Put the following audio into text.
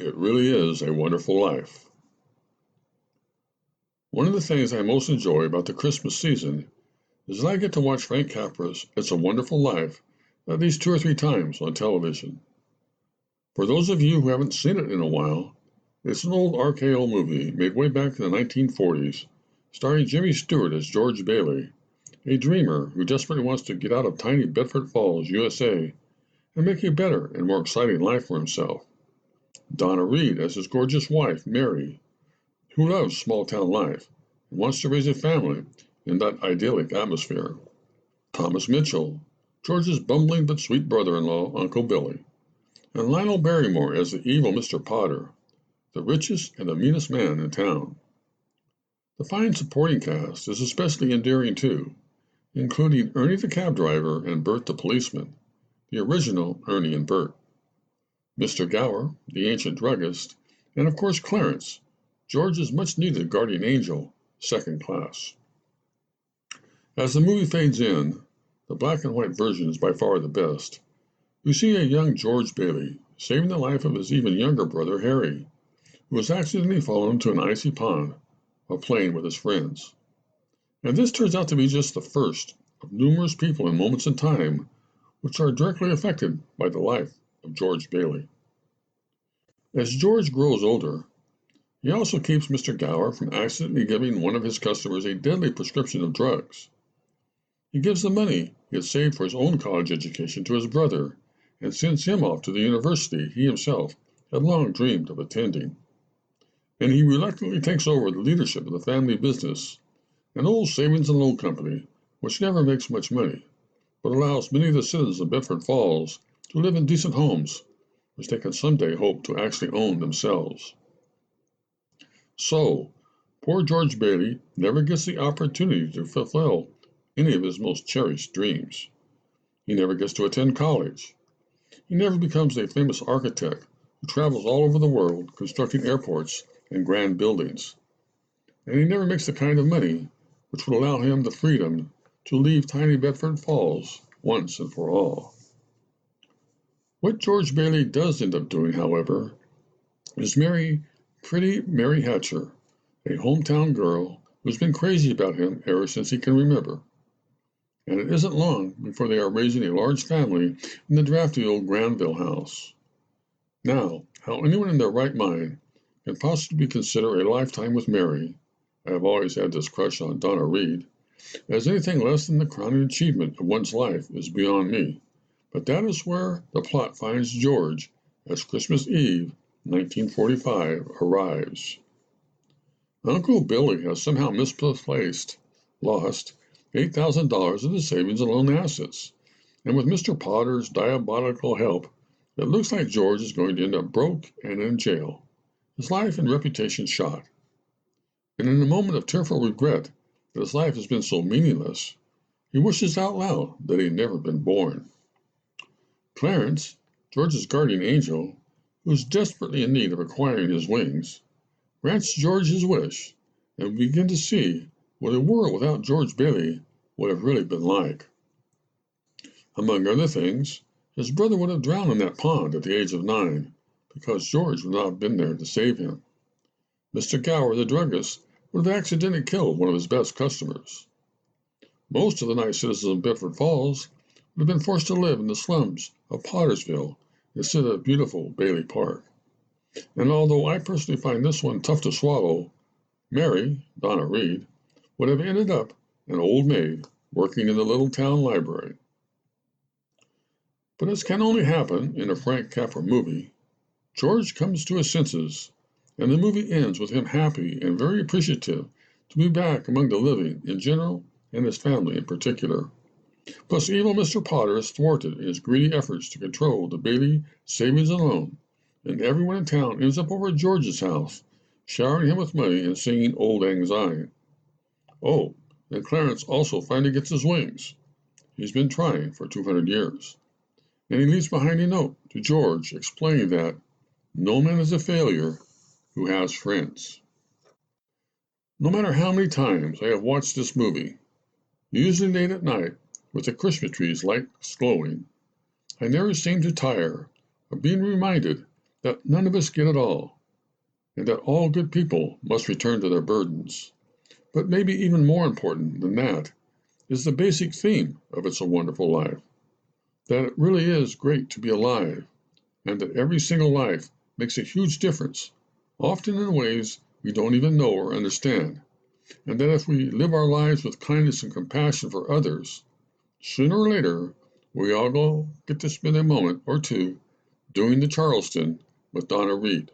It really is a wonderful life. One of the things I most enjoy about the Christmas season is that I get to watch Frank Capra's It's a Wonderful Life at least 2 or 3 times on television. For those of you who haven't seen it in a while, it's an old RKO movie made way back in the 1940s, starring Jimmy Stewart as George Bailey, a dreamer who desperately wants to get out of tiny Bedford Falls, USA, and make a better and more exciting life for himself. Donna Reed as his gorgeous wife, Mary, who loves small town life and wants to raise a family in that idyllic atmosphere. Thomas Mitchell, George's bumbling but sweet brother-in-law, Uncle Billy, and Lionel Barrymore as the evil Mr. Potter, the richest and the meanest man in town. The fine supporting cast is especially endearing too, including Ernie the cab driver and Bert the policeman, the original Ernie and Bert, Mr. Gower, the ancient druggist, and of course Clarence, George's much-needed guardian angel, second class. As the movie fades in, the black and white version is by far the best. We see a young George Bailey saving the life of his even younger brother Harry, who has accidentally fallen into an icy pond while playing with his friends. And this turns out to be just the first of numerous people and moments in time which are directly affected by the life of George Bailey. As George grows older, he also keeps Mr. Gower from accidentally giving one of his customers a deadly prescription of drugs. He gives the money he had saved for his own college education to his brother and sends him off to the university he himself had long dreamed of attending. And he reluctantly takes over the leadership of the family business, an old savings and loan company which never makes much money, but allows many of the citizens of Bedford Falls to live in decent homes, which they can someday hope to actually own themselves. So, poor George Bailey never gets the opportunity to fulfill any of his most cherished dreams. He never gets to attend college. He never becomes a famous architect who travels all over the world constructing airports and grand buildings. And he never makes the kind of money which would allow him the freedom to leave tiny Bedford Falls once and for all. What George Bailey does end up doing, however, is marry pretty Mary Hatcher, a hometown girl who's been crazy about him ever since he can remember. And it isn't long before they are raising a large family in the drafty old Granville house. Now, how anyone in their right mind can possibly consider a lifetime with Mary, I have always had this crush on Donna Reed, as anything less than the crowning achievement of one's life is beyond me. But that is where the plot finds George as Christmas Eve, 1945, arrives. Uncle Billy has somehow lost $8,000 of his savings and loan assets, and with Mr. Potter's diabolical help, it looks like George is going to end up broke and in jail, his life and reputation shot. And in a moment of tearful regret that his life has been so meaningless, he wishes out loud that he had never been born. Clarence, George's guardian angel, who is desperately in need of acquiring his wings, grants George his wish, and we begin to see what a world without George Bailey would have really been like. Among other things, his brother would have drowned in that pond at the age of 9 because George would not have been there to save him. Mr. Gower, the druggist, would have accidentally killed one of his best customers. Most of the nice citizens of Bedford Falls would have been forced to live in the slums of Pottersville instead of beautiful Bailey Park. And although I personally find this one tough to swallow, Mary, Donna Reed, would have ended up an old maid working in the little town library. But as can only happen in a Frank Capra movie, George comes to his senses, and the movie ends with him happy and very appreciative to be back among the living in general and his family in particular. Plus, evil Mr. Potter is thwarted in his greedy efforts to control the Bailey savings and loan, and everyone in town ends up over at George's house, showering him with money and singing Old Lang Syne. Oh, and Clarence also finally gets his wings. He's been trying for 200 years. And he leaves behind a note to George explaining that no man is a failure who has friends. No matter how many times I have watched this movie, usually late at night with the Christmas trees lights glowing, I never seem to tire of being reminded that none of us get it all, and that all good people must return to their burdens. But maybe even more important than that is the basic theme of It's a Wonderful Life, that it really is great to be alive, and that every single life makes a huge difference, often in ways we don't even know or understand, and that if we live our lives with kindness and compassion for others, sooner or later we all get to spend a moment or two doing the Charleston with Donna Reed.